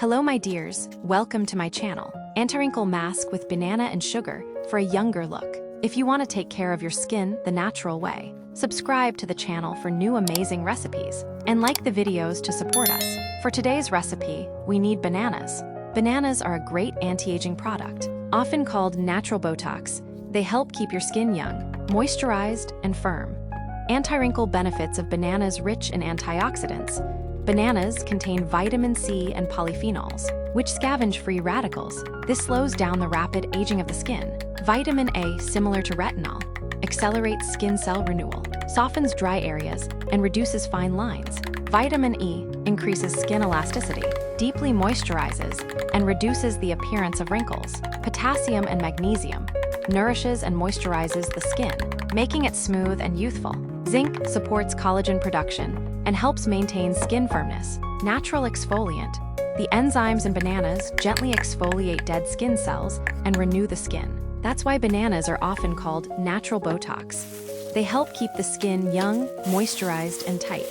Hello my dears, welcome to my channel. Anti-wrinkle mask with banana and sugar for a younger look. If you want to take care of your skin the natural way, subscribe to the channel for new amazing recipes, and like the videos to support us. For today's recipe, we need bananas. Bananas are a great anti-aging product, often called natural Botox. They help keep your skin young, moisturized, and firm. Anti-wrinkle benefits of bananas rich in antioxidants. Bananas contain vitamin C and polyphenols, which scavenge free radicals. This slows down the rapid aging of the skin. Vitamin A, similar to retinol, accelerates skin cell renewal, softens dry areas, and reduces fine lines. Vitamin E increases skin elasticity, deeply moisturizes, and reduces the appearance of wrinkles. Potassium and magnesium nourishes and moisturizes the skin, making it smooth and youthful. Zinc supports collagen production and helps maintain skin firmness. Natural exfoliant. The enzymes in bananas gently exfoliate dead skin cells and renew the skin. That's why bananas are often called natural Botox. They help keep the skin young, moisturized, and tight.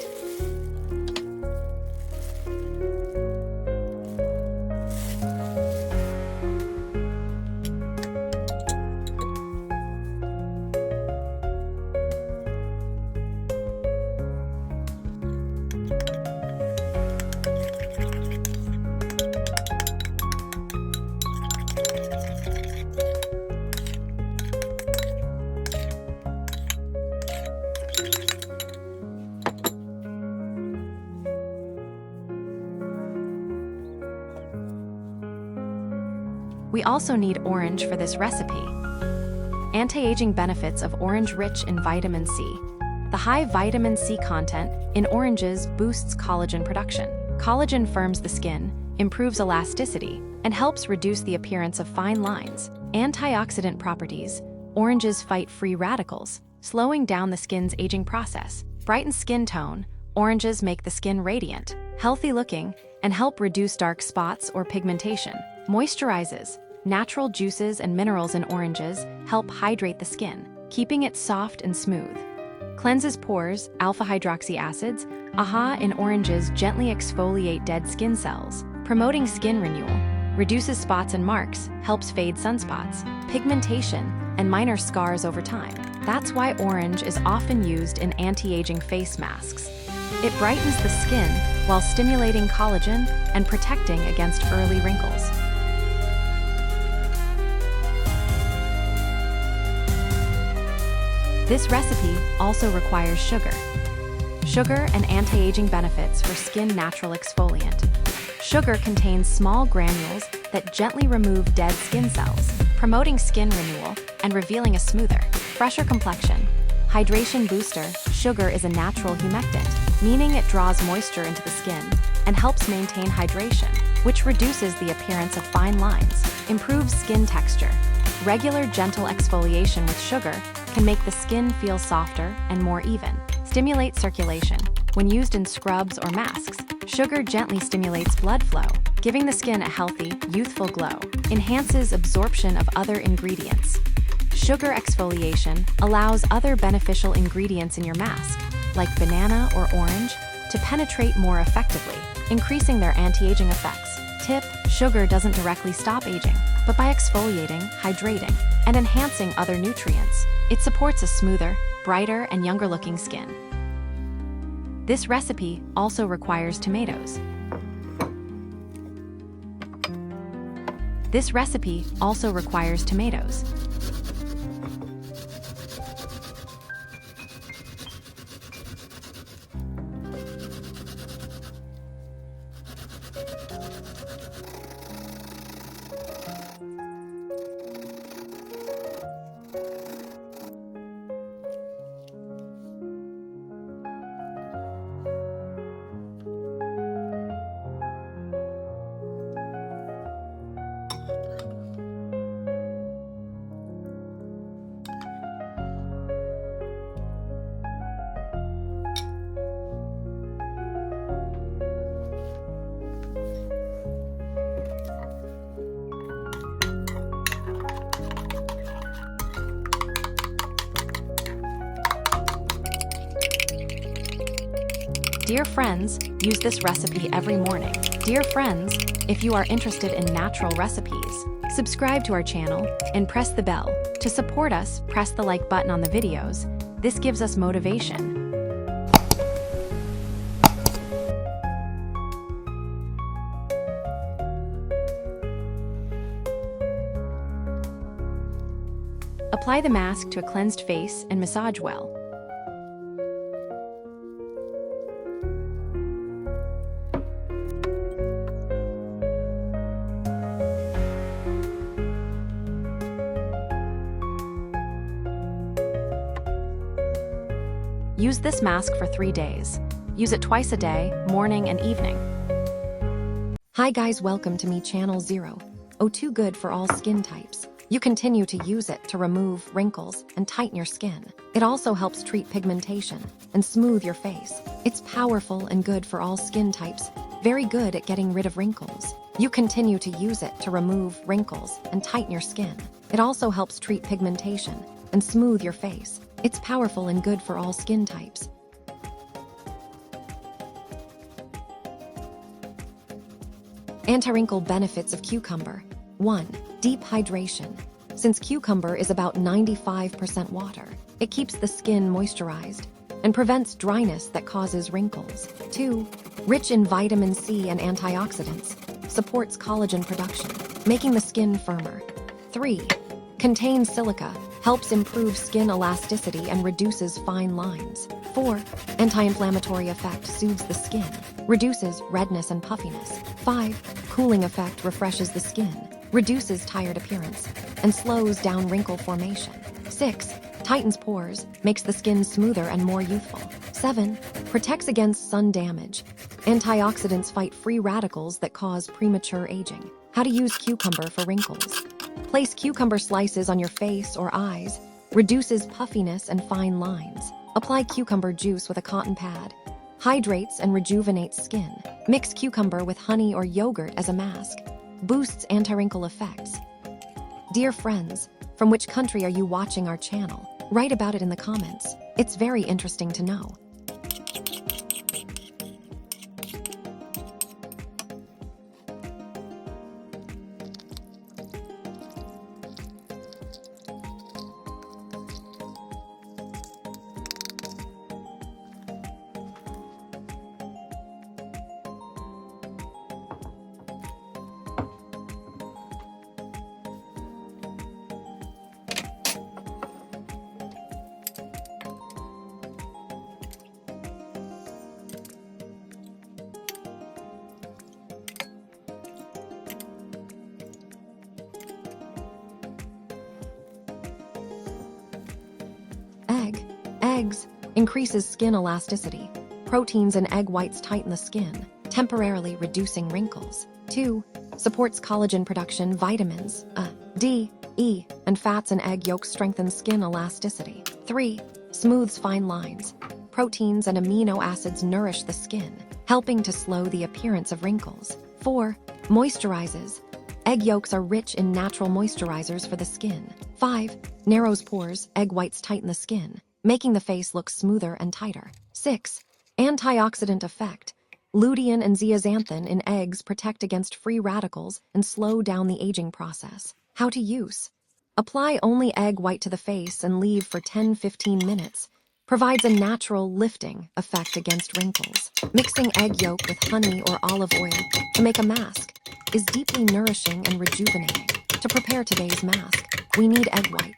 We also need orange for this recipe. Anti-aging benefits of orange rich in vitamin C. The high vitamin C content in oranges boosts collagen production. Collagen firms the skin, improves elasticity, and helps reduce the appearance of fine lines. Antioxidant properties. Oranges fight free radicals, slowing down the skin's aging process. Brighten skin tone. Oranges make the skin radiant, healthy looking, and help reduce dark spots or pigmentation. Moisturizes. Natural juices and minerals in oranges help hydrate the skin, keeping it soft and smooth. Cleanses pores. Alpha-hydroxy acids, AHA in oranges gently exfoliate dead skin cells, promoting skin renewal. Reduces spots and marks, helps fade sunspots, pigmentation, and minor scars over time. That's why orange is often used in anti-aging face masks. It brightens the skin while stimulating collagen and protecting against early wrinkles. This recipe also requires sugar. Sugar and anti-aging benefits for skin natural exfoliant. Sugar contains small granules that gently remove dead skin cells, promoting skin renewal and revealing a smoother, fresher complexion. Hydration booster. Sugar is a natural humectant, meaning it draws moisture into the skin and helps maintain hydration, which reduces the appearance of fine lines, improves skin texture. Regular gentle exfoliation with sugar can make the skin feel softer and more even. Stimulate circulation. When used in scrubs or masks, sugar gently stimulates blood flow, giving the skin a healthy, youthful glow. Enhances absorption of other ingredients. Sugar exfoliation allows other beneficial ingredients in your mask, like banana or orange, to penetrate more effectively, increasing their anti-aging effects. Tip: sugar doesn't directly stop aging, but by exfoliating, hydrating, and enhancing other nutrients, it supports a smoother, brighter, and younger-looking skin. This recipe also requires tomatoes. This recipe also requires tomatoes. Dear friends, use this recipe every morning. Dear friends, if you are interested in natural recipes, subscribe to our channel and press the bell. To support us, press the like button on the videos. This gives us motivation. Apply the mask to a cleansed face and massage well. Use this mask for 3 days. Use it twice a day, morning and evening. Hi guys, welcome to me channel 0. Oh, too good for all skin types. You continue to use it to remove wrinkles and tighten your skin. It also helps treat pigmentation and smooth your face. It's powerful and good for all skin types. Very good at getting rid of wrinkles. You continue to use it to remove wrinkles and tighten your skin. It also helps treat pigmentation and smooth your face. It's powerful and good for all skin types. Anti-wrinkle benefits of cucumber. 1. Deep hydration. Since cucumber is about 95% water, it keeps the skin moisturized and prevents dryness that causes wrinkles. 2. Rich in vitamin C and antioxidants, supports collagen production, making the skin firmer. 3. Contains silica, helps improve skin elasticity and reduces fine lines. 4. Anti-inflammatory effect, soothes the skin, reduces redness and puffiness. 5. Cooling effect, refreshes the skin, reduces tired appearance, and slows down wrinkle formation. 6. Tightens pores, makes the skin smoother and more youthful. 7. Protects against sun damage. Antioxidants fight free radicals that cause premature aging. How to use cucumber for wrinkles. Place cucumber slices on your face or eyes, reduces puffiness and fine lines. Apply cucumber juice with a cotton pad. Hydrates and rejuvenates skin. Mix cucumber with honey or yogurt as a mask. Boosts anti-wrinkle effects. Dear friends, from which country are you watching our channel? Write about it in the comments. It's very interesting to know. Eggs increases skin elasticity. Proteins in egg whites tighten the skin, temporarily reducing wrinkles. 2. Supports collagen production. Vitamins D, E, and fats in egg yolks strengthen skin elasticity. 3. Smooths fine lines. Proteins and amino acids nourish the skin, helping to slow the appearance of wrinkles. 4. Moisturizes. Egg yolks are rich in natural moisturizers for the skin. 5. Narrows pores. Egg whites tighten the skin, making the face look smoother and tighter. 6. Antioxidant effect. Lutein and zeaxanthin in eggs protect against free radicals and slow down the aging process. How to use. Apply only egg white to the face and leave for 10-15 minutes. Provides a natural lifting effect against wrinkles. Mixing egg yolk with honey or olive oil to make a mask is deeply nourishing and rejuvenating. To prepare today's mask, we need egg whites.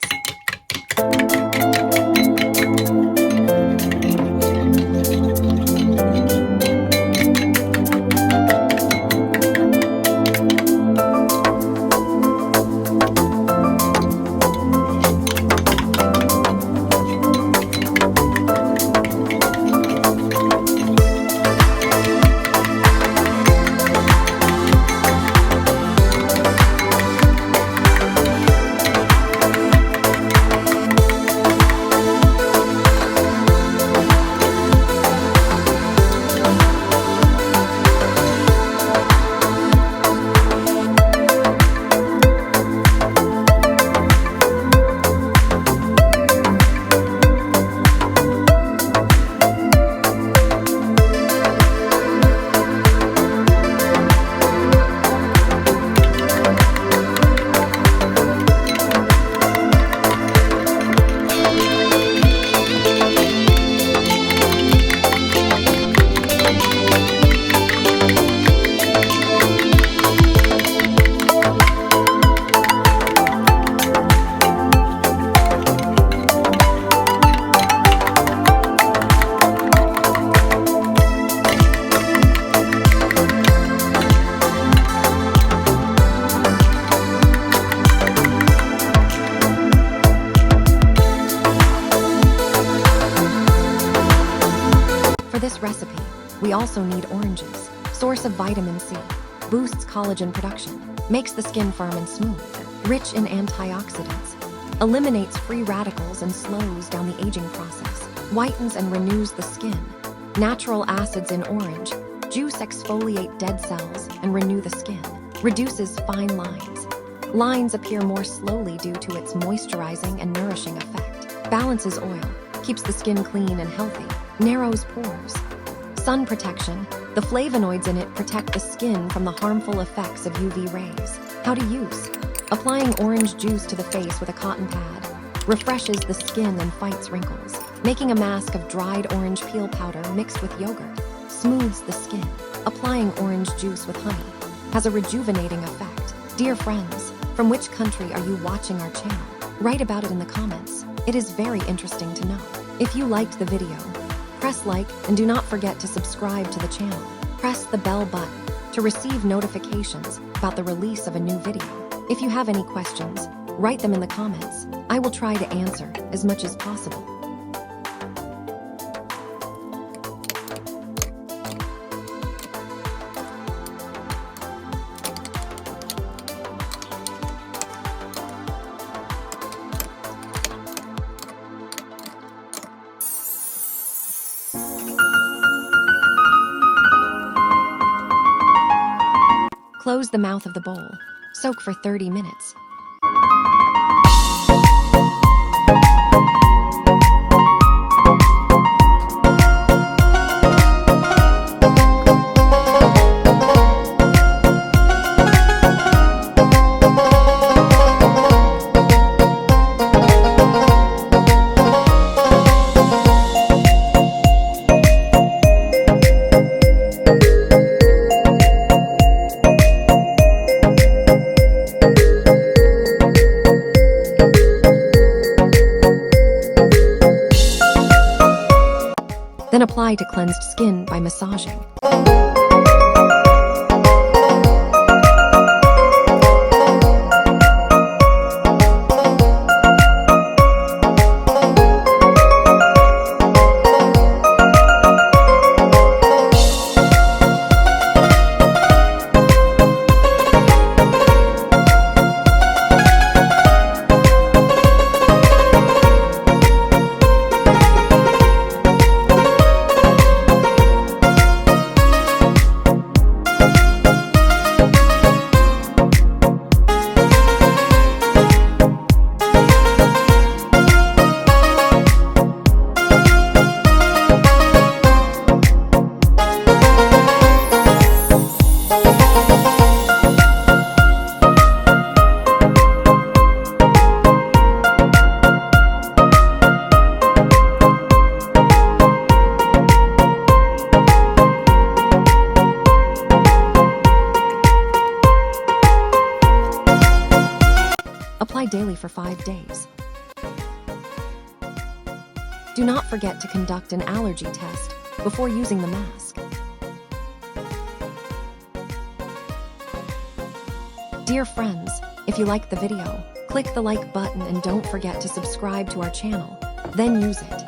We also need oranges, source of vitamin C, boosts collagen production, makes the skin firm and smooth, rich in antioxidants, eliminates free radicals and slows down the aging process, whitens and renews the skin. Natural acids in orange, juice exfoliate dead cells and renew the skin, reduces fine lines. Lines appear more slowly due to its moisturizing and nourishing effect, balances oil, keeps the skin clean and healthy, narrows pores. Sun protection, the flavonoids in it protect the skin from the harmful effects of UV rays. How to use: applying orange juice to the face with a cotton pad, refreshes the skin and fights wrinkles. Making a mask of dried orange peel powder mixed with yogurt, smooths the skin. Applying orange juice with honey, has a rejuvenating effect. Dear friends, from which country are you watching our channel? Write about it in the comments. It is very interesting to know. If you liked the video, press like and do not forget to subscribe to the channel. Press the bell button to receive notifications about the release of a new video. If you have any questions, write them in the comments. I will try to answer as much as possible. Close the mouth of the bowl. Soak for 30 minutes. Then apply to cleansed skin by massaging. Apply daily for 5 days. Do not forget to conduct an allergy test before using the mask. Dear friends, if you liked the video, click the like button and don't forget to subscribe to our channel, then use it.